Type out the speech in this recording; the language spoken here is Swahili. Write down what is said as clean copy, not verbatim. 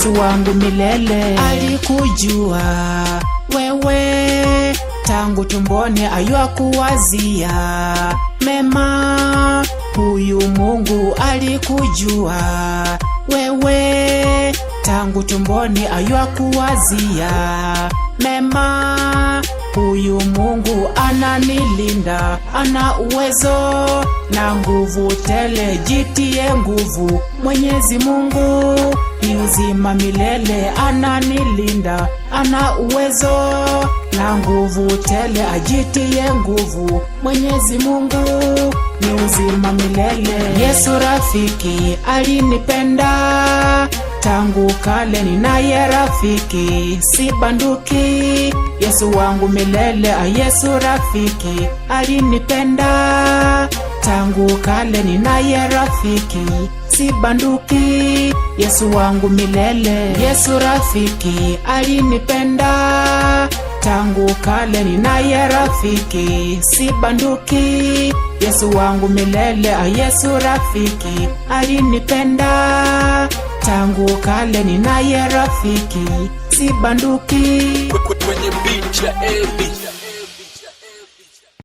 Yesu wangu milele. Alikujua wewe tangu tumboni, ayua kuwazia mema. Huyu Mungu alikujua wewe tangu tumboni, ayua kuwazia mema. Huyu Mungu ananilinda, ana uwezo na nguvu tele, jitie nguvu. Mwenyezi Mungu ni uzima milele, ananilinda, ana uwezo na nguvu tele, ajitie nguvu. Mwenyezi Mungu ni uzima milele. Yesu rafiki alinipenda tangu kale, ninaye rafiki si banduki. Yesu wangu milele. Yesu rafiki alinipenda tangu kale, ninaye rafiki si banduki. Yesu wangu milele. Yesu rafiki alinipenda tangu kale, ninaye rafiki si banduki. Yesu wangu milele. Yesu rafiki alinipenda tangu kale, ninaye rafiki si banduki. Kwenye beat ya Eli